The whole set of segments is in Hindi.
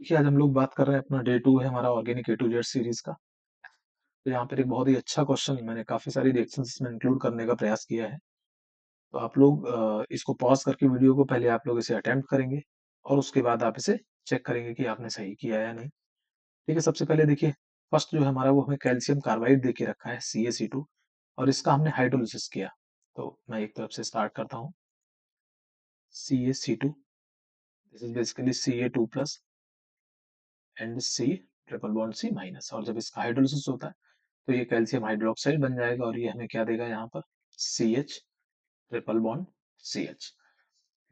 देखिए, आज हम लोग बात कर रहे हैं अपना डे 2 है हमारा organic A to Z series का। तो यहाँ पर एक बहुत ही अच्छा क्वेश्चन मैंने काफ़ी सारी रिएक्शंस इसमें इंक्लूड करने का प्रयास किया है। तो आप लोग इसको पॉज़ करके वीडियो को पहले आप लोग इसे अटेम्प्ट करेंगे और उसके बाद आप इसे चेक करेंगे कि आपने सही किया या नहीं। ठीक है, सबसे पहले देखिए फर्स्ट जो है हमारा वो हमें कैल्शियम कार्बाइड दे के रखा है CaC2 और इसका हमने हाइड्रोलिसिस किया। तो मैं एक तरफ से स्टार्ट करता हूँ। CaC2 this is basically Ca2+ and C triple bond C minus और जब इसका हाइड्रोलिसिस होता है तो ये कैल्शियम हाइड्रोक्साइड बन जाएगा और ये हमें क्या देगा यहाँ पर CH triple bond CH।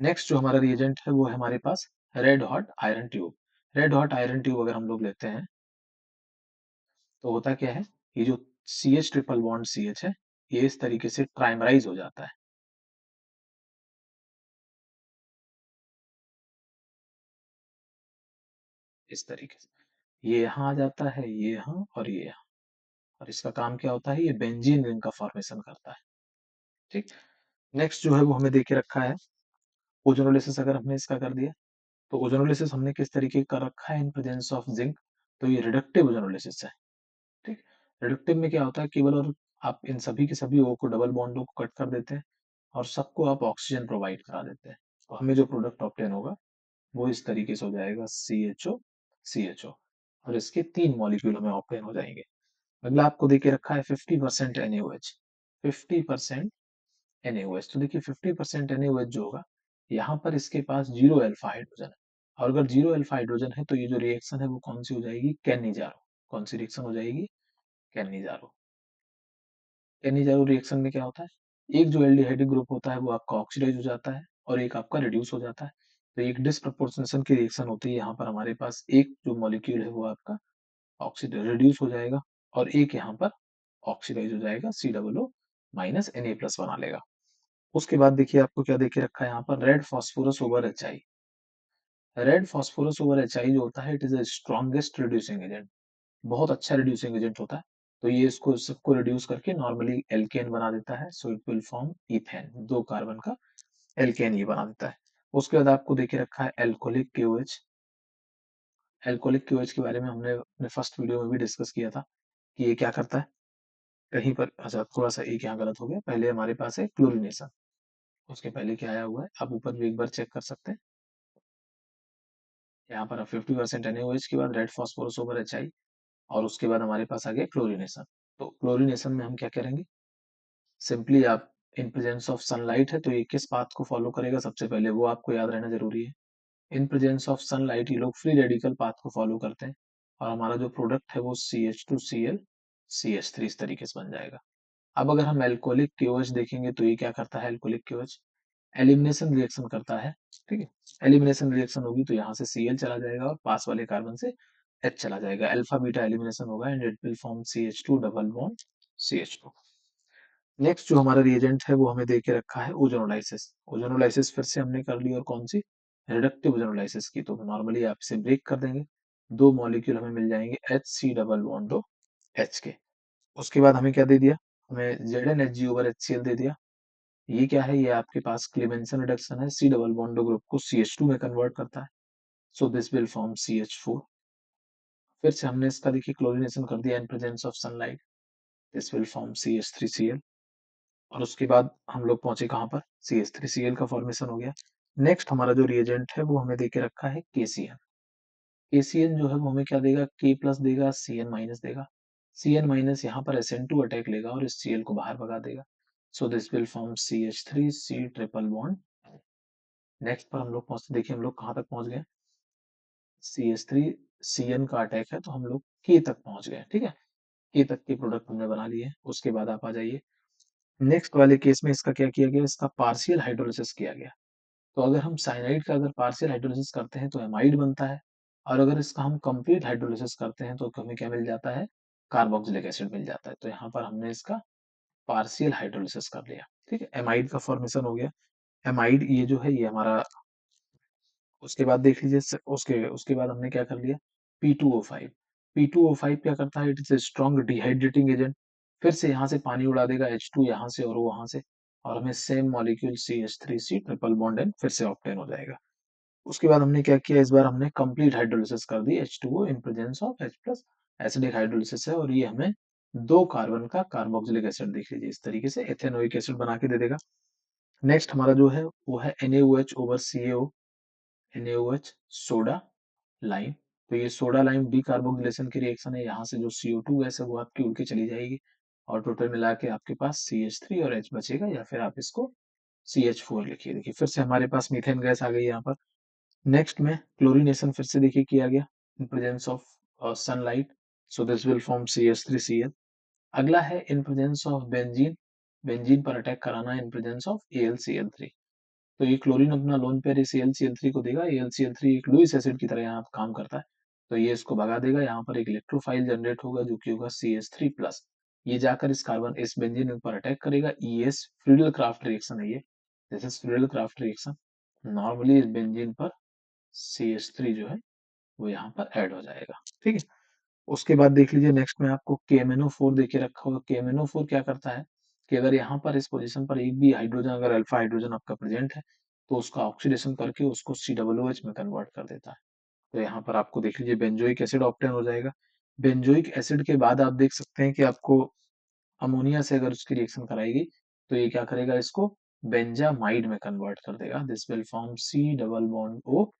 Next जो हमारा रिएजेंट है वो है हमारे पास red hot iron tube. Red hot iron tube अगर हम लोग लेते हैं तो होता क्या है, ये जो CH ट्रिपल बॉन्ड CH है ये इस तरीके से ट्राइमराइज हो जाता है। इस तरीके से ये यहाँ आ जाता है, ये यहाँ और ये यहाँ, और इसका काम क्या होता है, ये बेंजीन रिंग का फॉर्मेशन करता है। ठीक, नेक्स्ट जो है वो हमें दे के रखा है ओजोनोलिसिस। अगर हमने इसका कर दिया तो ओजोनोलिसिस हमने किस तरीके का रखा है इन प्रेजेंस ऑफ जिंक, तो ये रिडक्टिव ओजोनोलिसिस है। ठीक, रिडक्टिव में क्या होता है, केवल और आप इन सभी के सभी ओ को डबल बॉन्डों को कट कर देते हैं और सबको आप ऑक्सीजन प्रोवाइड करा देते हैं। तो हमें जो प्रोडक्ट ऑब्टेन होगा वो इस तरीके से हो जाएगा CHO और इसके 3 मॉलिक्यूल हमें ऑब्टेन हो जाएंगे। अगला आपको देके रखा है 50% NaOH। 50% NaOH, तो देखिए 50% NaOH जो होगा यहाँ पर इसके पास 0 अल्फा हाइड्रोजन है और अगर 0 अल्फा हाइड्रोजन है तो ये जो रिएक्शन है वो कौन सी हो जाएगी, कैनिजारो। कौन सी रिएक्शन हो जाएगी, कैनिजारो। कैनिजारो रिएक्शन में क्या होता है, एक जो एल्डिहाइड ग्रुप होता है वो आपका ऑक्सीडाइज हो जाता है और एक आपका रिड्यूस हो जाता है। तो एक डिसप्रपोर्शनेशन की रिएक्शन होती है, यहाँ पर हमारे पास एक जो मॉलिक्यूल है वो आपका ऑक्सीडाइज रिड्यूस हो जाएगा और एक यहाँ पर ऑक्सीडाइज हो जाएगा, COO- Na+ बना लेगा। उसके बाद देखिए आपको क्या देके रखा है यहाँ पर, red phosphorus over HI। Red phosphorus over HI जो होता है it is the strongest reducing agent. बहुत अच्छा रिड्यूसिंग एजेंट होता है। तो ये इसको सबको रिड्यूस करके नॉर्मली एल्केन बना देता है, so it will form ethane, 2 carbon का एल्केन ये बना देता है। उसके बाद आपको देके रखा है एल्कोहलिक KOH। एल्कोहलिक KOH के बारे में हमने अपने फर्स्ट वीडियो में भी डिस्कस किया था कि ये क्या करता है। कहीं पर अच्छा थोड़ा सा एक यहाँ गलत हो गया, पहले हमारे पास है क्लोरिनेशन, उसके पहले क्या आया हुआ है आप ऊपर भी एक बार चेक कर सकते हैं। यहाँ पर 50% NaOH के बाद रेड फास्फोरस ओवर HI और उसके बाद हमारे पास आ गया क्लोरिनेशन। तो क्लोरिनेशन में हम क्या करेंगे, सिंपली आप इन प्रेजेंस ऑफ सनलाइट है तो ये किस पाथ को फॉलो करेगा, सबसे पहले वो आपको याद रहना जरूरी है। इन प्रेजेंस ऑफ सनलाइट ये लोग फ्री रेडिकल पाथ को फॉलो करते हैं और हमारा जो प्रोडक्ट है वो CH2Cl CH3 इस तरीके से बन जाएगा। अब अगर हम एल्कोहलिक KOH देखेंगे तो ये क्या करता है, एल्कोहलिक KOH एलिमिनेशन रिएक्शन करता है। ठीक है, एलिमिनेशन रिएक्शन होगी तो यहाँ से Cl चला जाएगा और पास वाले कार्बन से H चला जाएगा, अल्फा बीटा एलिमिनेशन होगा and it will form CH2 double bond CH2। Next जो हमारा रिएजेंट है वो हमें दे के रखा है ओजोनोलाइसिस। ओजोनोलाइसिस फिर से हमने कर ली और कौन सी, रिडक्टिव ओजोनोलाइसिस की। तो नॉर्मली आप इसे ब्रेक कर देंगे, 2 मॉलिक्यूल हमें मिल जाएंगे HC डबल बॉन्ड H के। उसके बाद हमें क्या दे दिया, हमें ZnHg/HCl दे दिया। ये क्या है, ये आपके पास क्लेमेंसन रिडक्शन है, C डबल बॉन्ड ग्रुप को CH2 में कन्वर्ट करता है, so this will form CH4। फिर से हमने इसका देखिए क्लोरीनेशन कर दिया in presence of sunlight, this will form CH3Cl और उसके बाद हम लोग पहुंचे कहाँ पर, CH3Cl का फॉर्मेशन हो गया। नेक्स्ट हमारा जो रिएजेंट है वो हमें देके रखा है KCl। KCl जो है वो हमें क्या देगा, K+ देगा, Cn- देगा। Cn- यहाँ पर SN2 अटैक लेगा और इस Cl को बाहर भगा देगा, so this will form CH3C triple bond. Next पर हम लोग पहुंचते, देखिए हम लोग कहाँ तक पहुंच गए, CH3Cn का अटैक है तो हम लोग K तक पहुंच गए। ठीक है, K तक के प्रोडक्ट हमने बना लिए। उसके बाद आप आ जाइए नेक्स्ट वाले केस में, इसका क्या किया गया, इसका पार्शियल हाइड्रोलिसिस किया गया। तो अगर हम साइनाइड का अगर पार्शियल हाइड्रोलिसिस करते हैं तो एमाइड बनता है और अगर इसका हम कंप्लीट हाइड्रोलिसिस करते हैं तो हमें क्या मिल जाता है, कार्बोक्सिलिक एसिड मिल जाता है। तो यहाँ पर हमने इसका पार्शियल हाइड्रोलिसिस कर लिया। ठीक है, एमाइड का फॉर्मेशन हो गया। एमाइड ये जो है ये हमारा, उसके बाद देख लीजिए उसके उसके बाद हमने क्या कर लिया, P2O5। P2O5 क्या करता है, it is a strong dehydrating agent. फिर से यहाँ से पानी उड़ा देगा H2 यहाँ से और वो वहां से, और हमें same molecule CH3C triple bond and फिर से ऑप्टेन हो जाएगा। उसके बाद हमने क्या किया, इस बार हमने कंप्लीट हाइड्रोलिसिस कर दी, H2O in presence of H plus, acidic hydrolysis है और ये हमें 2 कार्बन का कार्बोक्सिलिक एसिड, देख लीजिए इस तरीके से एथेनोइक एसिड बना के दे देगा। नेक्स्ट हमारा जो है वो है NaOH over CaO, NaOH soda lime. तो ये सोडा लाइम डीकार्बोक्सिलेशन की रिएक्शन है, यहाँ से जो CO2 गैस है वो आपकी उड़ के चली जाएगी और टोटल मिला के आपके पास CH3 और H बचेगा, या फिर आप इसको CH4 लिखिए। देखिए फिर से हमारे पास मीथेन गैस आ गई यहाँ पर। नेक्स्ट में क्लोरीनेशन फिर से देखिए किया गया in presence of sunlight, so this will form CH3Cl। अगला है in presence of benzene, benzene पर अटैक कराना इन प्रेजेंस ऑफ AlCl3। तो ये क्लोरीन अपना लोन पेयर इस AlCl3 को देगा, AlCl3 एक लुईस एसिड की तरह यहाँ काम करता है, तो ये इसको भगा देगा, यहाँ पर एक इलेक्ट्रोफाइल जनरेट होगा जो कि होगा CH3 प्लस। ये जाकर इस कार्बन इस बेंजीन पर अटैक करेगा, ES फ्रीडल क्राफ्ट रिएक्शन है ये, this is Friedel craft reaction. Normally इस बेंजीन पर CH3 जो है वो यहाँ पर ऐड हो जाएगा, ठीक है। उसके बाद देख लीजिए नेक्स्ट में आपको KMnO4 देके रखा होगा। KMnO4 क्या करता है कि अगर यहाँ पर इस पोजीशन पर एक भी हाइड्रोजन, अगर अल्फा हाइड्रोजन आपका प्रेजेंट है तो उसका ऑक्सीडेशन करके उसको COOH में कन्वर्ट कर देता है। तो यहाँ पर आपको देख लीजिए बेंजोइक एसिड ऑप्टेन हो जाएगा। बेंजोइक एसिड के बाद आप देख सकते हैं कि आपको अमोनिया से अगर उसकी रिएक्शन कराएगी तो ये क्या करेगा, इसको बेंजामाइड में कन्वर्ट कर देगा, दिस विल फॉर्म C+O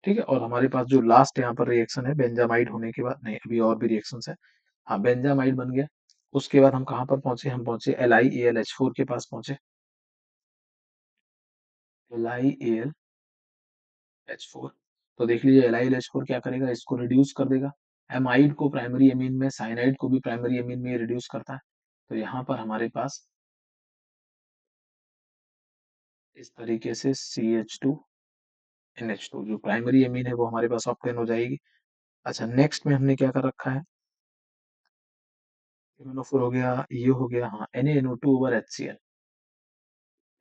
ठीक है। और हमारे पास जो लास्ट यहाँ पर रिएक्शन है बेंजामाइड होने के बाद, नहीं अभी और भी रिएक्शंस है। हाँ बेंजामाइड बन गया। उसके बाद हम कहाँ पर पहुंचे, हम पहुंचे LiAlH4 के पास पहुंचे, LiAlH4। तो देख लीजिए LiAlH4 क्या करेगा, इसको रिड्यूस कर देगा, एमाइड को प्राइमरी एमीन में, साइनाइड को भी प्राइमरी एमीन में रिड्यूस करता है। तो यहाँ पर हमारे पास इस तरीके से CH2NH2 जो प्राइमरी एमीन है वो हमारे पास ऑप्टेन हो जाएगी। अच्छा नेक्स्ट में हमने क्या कर रखा है, MnO4 हो गया, ये हो गया, हाँ NaNO2 over HCl,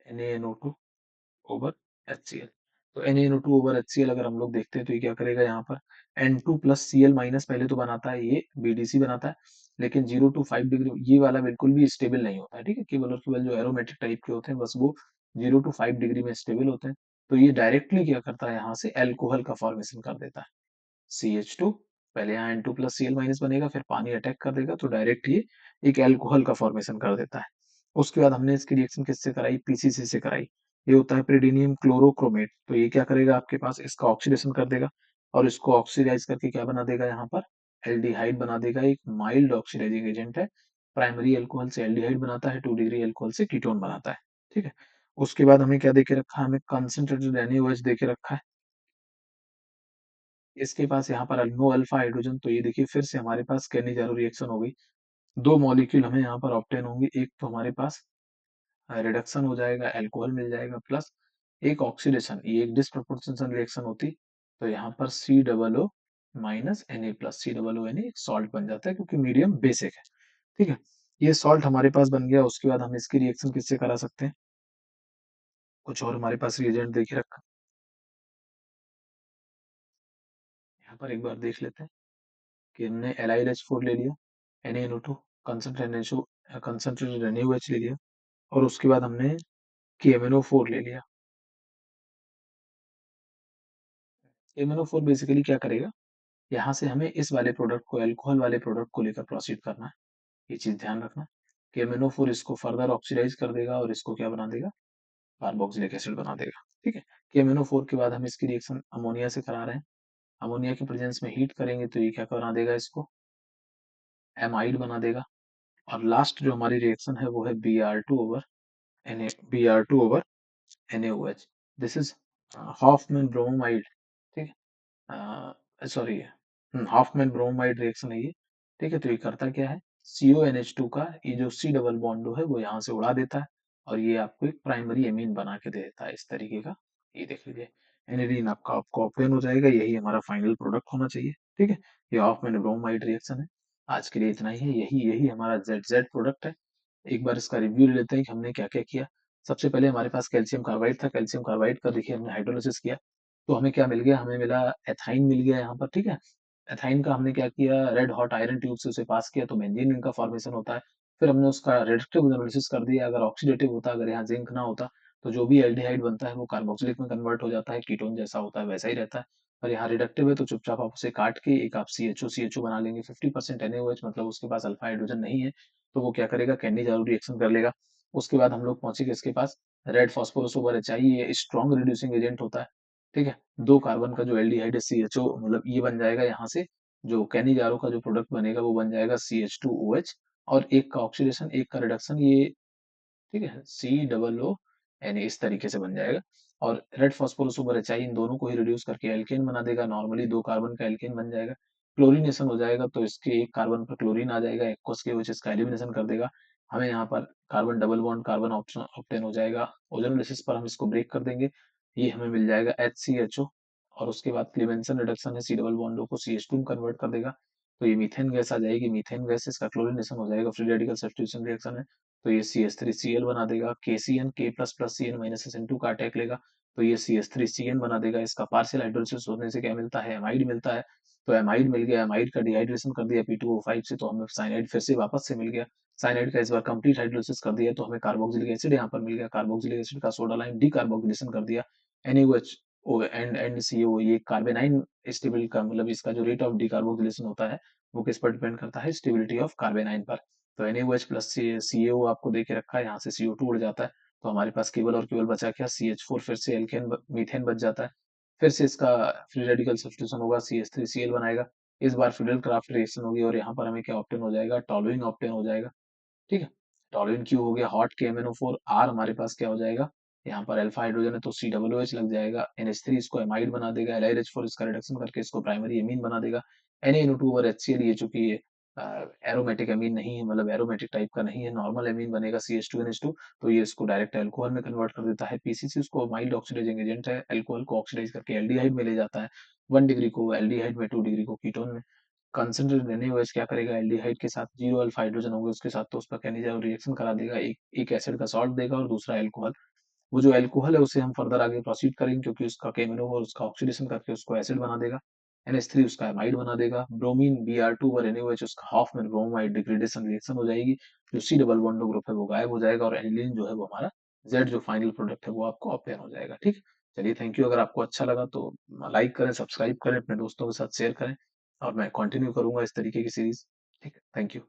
NaNO2 over HCl। तो NaNO2 ओवर HCl अगर हम लोग देखते हैं तो ये क्या करेगा, यहाँ पर N2 प्लस Cl माइनस पहले तो बनाता है, ये BDC बनाता है, लेकिन 0 to 5 डिग्री ये वाला बिल्कुल भी स्टेबल नहीं होता है, ठीक है। केवल और केवल जो एरोमेटिक टाइप के होते हैं बस वो 0 to 5 डिग्री में स्टेबल होते हैं। तो ये डायरेक्टली क्या करता है, यहाँ से एल्कोहल का फॉर्मेशन कर देता है, CH2, पहले यहाँ N2 प्लस Cl माइनस बनेगा, फिर पानी अटैक कर देगा तो डायरेक्ट ये एक एल्कोहल का फॉर्मेशन कर देता है। उसके बाद हमने इसकी रिएक्शन किससे कराई, PCC से कराई। ये होता है प्रीडिनियम क्लोरोक्रोमेट। तो ये क्या करेगा, आपके पास इसका ऑक्सीडेशन कर देगा और इसको ऑक्सीडाइज करके क्या बना देगा, यहाँ पर एल्डिहाइड बना देगा, एक माइल्ड ऑक्सीडाइजिंग एजेंट है। प्राइमरी अल्कोहल से एल्डिहाइड बनाता है, 2 डिग्री अल्कोहल से कीटोन बनाता है, ठीक है। उसके बाद हमें क्या देके रखा है, हमें कंसंट्रेटेड NaOH देके रखा है। इसके पास यहाँ पर नो अल्फा हाइड्रोजन, तो ये देखिए फिर से हमारे पास कैनिजारो रिएक्शन हो गई। 2 मॉलिक्यूल हमें यहाँ पर ऑप्टेन होंगे, एक तो हमारे पास रिडक्शन हो जाएगा, एल्कोहल मिल जाएगा, प्लस एक ऑक्सीडेशन, ये एक डिसप्रोपोर्शनल रिएक्शन होती, तो यहाँ पर COO minus Na plus COONA एक सॉल्ट बन जाता है क्योंकि मीडियम बेसिक है, ठीक है। ये सॉल्ट हमारे पास बन गया। उसके बाद हम इसकी रिएक्शन किससे करा सकते हैं, कुछ और हमारे पास रिएजेंट देखे रखा, यहाँ पर एक बार देख लेते हैं कि हमने LiH4 ले लिया, NaNO2 कंसंट्रेटेड NaOH ले लिया, और उसके बाद हमने KMnO4 ले लिया। KMnO4 बेसिकली क्या करेगा, यहाँ से हमें इस वाले प्रोडक्ट को, अल्कोहल वाले प्रोडक्ट को लेकर प्रोसीड करना है, ये चीज ध्यान रखना। KMnO4 इसको फर्दर ऑक्सीडाइज कर देगा और इसको क्या बना देगा, कार्बोक्सिलिक एसिड बना देगा, ठीक है। KMnO4 के बाद हम इसकी रिएक्शन अमोनिया से करा रहे हैं, अमोनिया के प्रेजेंस में हीट करेंगे तो ये क्या बना देगा, इसको एमाइड बना देगा। और लास्ट जो हमारी रिएक्शन है वो है Br2 over NaOH, this is Hoffmann bromide, ठीक है, सॉरी हॉफमैन ब्रोमाइड रिएक्शन है ये, ठीक है। तो ये करता क्या है, CONH2 का ये जो C डबल बॉन्ड है वो यहाँ से उड़ा देता है और ये आपको एक प्राइमरी एमीन बना के दे देता है इस तरीके का। ये देख लीजिए एनिलीन आपका आपको ऑप्टेन हो जाएगा, यही हमारा फाइनल प्रोडक्ट होना चाहिए, ठीक है। ये हॉफमैन ब्रोमाइड रिएक्शन है। आज के लिए इतना ही है, यही यही हमारा ZZ प्रोडक्ट है। एक बार इसका रिव्यू ले लेते हैं कि हमने क्या क्या किया। सबसे पहले हमारे पास कैल्शियम कार्बाइड था, कैल्शियम कार्बाइड का देखिए हमने हाइड्रोलिसिस किया, तो हमें क्या मिल गया, हमें मिला एथाइन मिल गया यहाँ पर, ठीक है। एथाइन का हमने क्या किया, रेड हॉट आयरन ट्यूब से उसे पास किया तो बेंजीन रिंग का फॉर्मेशन होता है। फिर हमने उसका रिडक्टिव एनालिसिस कर दिया, अगर ऑक्सीडेटिव होता, अगर यहाँ जिंक ना होता तो जो भी एल्डिहाइड बनता है वो कार्बोक्सिलिक में कन्वर्ट हो जाता है, कीटोन जैसा होता है वैसा ही रहता है। और यहाँ रिडक्टिव है तो चुपचाप आप उसे काट के एक आप CHO बना लेंगे। 50% NaOH, मतलब उसके पास अल्फा हाइड्रोजन नहीं है, तो वो क्या करेगा, कैंडी-दारू रिएक्शन कर लेगा। उसके बाद हम लोग पहुंचे किसके पास, रेड फॉस्फोरस ओवर HI, ये स्ट्रॉन्ग रिड्यूसिंग एजेंट होता है। ठीक है, 2 कार्बन का जो एल्डिहाइड है CHO, मतलब ये बन जाएगा यहाँ से, जो कैनिजारो का जो प्रोडक्ट बनेगा वो बन जाएगा CH2OH, और एक का ऑक्सीडेशन एक का रिडक्शन, ये ठीक है, COO इस तरीके से बन जाएगा। और रेड फास्फोरस सुपर HI इन दोनों को ही रिड्यूस करके एल्केन बना देगा, नॉर्मली 2 कार्बन का एल्केन बन जाएगा। क्लोरीनेशन हो जाएगा तो इसके एक कार्बन पर क्लोरीन आ जाएगा, एक्वस के OH इसका एलिमिनेशन कर देगा। हमें यहाँ पर carbon double bond carbon option obtain हो जाएगा। ओजोनोलिसिस पर हम इसको ब्रेक कर देंगे, ये हमें मिल जाएगा HCHO। और उसके बाद क्लीवेंसन रिडक्शन है, C डबल बॉन्डो को CH2 में कन्वर्ट कर देगा, तो ये मीथेन गैस आ जाएगी। मीथेन गैस इसका क्लोरीनेशन हो जाएगा, फ्री रेडिकल सब्स्टिट्यूशन रिएक्शन है, तो ये CH3Cl बना देगा। KCN K plus plus CN minus SN2 का अटैक लेगा, तो ये CH3CN बना देगा। इसका पार्शियल हाइड्रोलिसिस होने से क्या मिलता है, एमाइड मिलता है। तो एमाइड मिल गया, एमाइड का डिहाइड्रेशन कर दिया P2O5 से, तो हमें साइनाइड फिर से वापस से मिल गया। साइनाइड का इस बार कंप्लीट हाइड्रोलिसिस कर दिया तो हमें कार्बोक्सिलिक एसिड यहाँ पर मिल गया। कार्बोक्सिलिक एसिड का सोडा लाइम डीकार्बोक्सिलेशन कर दिया, NaOH एंड CO, ये कार्बेनाइन स्टेबल का, मतलब इसका जो रेट ऑफ डीकार्बोक्सिलेशन होता है वो किस पर डिपेंड करता है, स्टेबिलिटी ऑफ कार्बेनाइन पर। तो NaOH प्लस CaO आपको दे के रखा है, यहाँ से CO2 उड़ जाता है, तो हमारे पास केवल और केवल बचा क्या, CH4, फिर से एल्केन मीथेन बच जाता है। फिर से इसका फ्री रेडिकल सब्स्टिट्यूशन होगा, CH3Cl बनाएगा। इस बार फिडेल क्राफ्ट रिएक्शन होगी और यहाँ पर हमें क्या ऑप्टेन हो जाएगा, टॉलुइन ऑप्टेन हो जाएगा। ठीक है, टॉलुइन क्यू हो गया, हॉट KMnO4 R हमारे पास क्या हो जाएगा, यहाँ पर अल्फा हाइड्रोजन है तो COOH लग जाएगा। NH3 इसको एमाइड बना देगा, LiH4 इसका रिडक्शन करके इसको प्राइमरी एमीन बना देगा। NaNO2 और HCl, ये चूंकि ये एरोमेटिक एमीन नहीं है, मतलब एरोमेटिक टाइप का नहीं है, नॉर्मल एमीन बनेगा CH2NH2, तो ये इसको डायरेक्ट अल्कोहल में कन्वर्ट कर देता है। PCC उसको माइल्ड ऑक्सीडाइजिंग एजेंट है, अल्कोहल को ऑक्सीडाइज करके एल्डिहाइड में ले जाता है, 1 डिग्री को एल्डिहाइड में, 2 डिग्री को कीटोन में। कंसंट्रेटेड NaOH क्या करेगा, एल्डिहाइड के साथ 0 अल्फा हाइड्रोजन होगा उसके साथ, तो उस पर कैनिजा रिएक्शन करा देगा, एक एसिड का सॉल्ट देगा और दूसरा अल्कोहल। वो जो अल्कोहल है उसे हम फर्दर आगे प्रोसीड करेंगे, क्योंकि उसका केमिनो और उसका ऑक्सीडेशन करके उसको एसिड बना देगा। NH3 उसका एमाइड बना देगा। ब्रोमीन Br2 और NaOH उसका हाफ में ब्रोमाइड डिग्रेडेशन रिएक्शन हो जाएगी, जो C डबल बॉन्ड ग्रुप है वो गायब हो जाएगा, और एनिलीन जो है वो हमारा Z जो फाइनल प्रोडक्ट है वो आपको ऑब्टेन हो जाएगा। ठीक है, चलिए थैंक यू। अगर आपको अच्छा लगा तो लाइक करें, सब्सक्राइब करें, अपने दोस्तों के साथ शेयर करें, और मैं कंटिन्यू करूंगा इस तरीके की सीरीज। ठीक है, थैंक यू।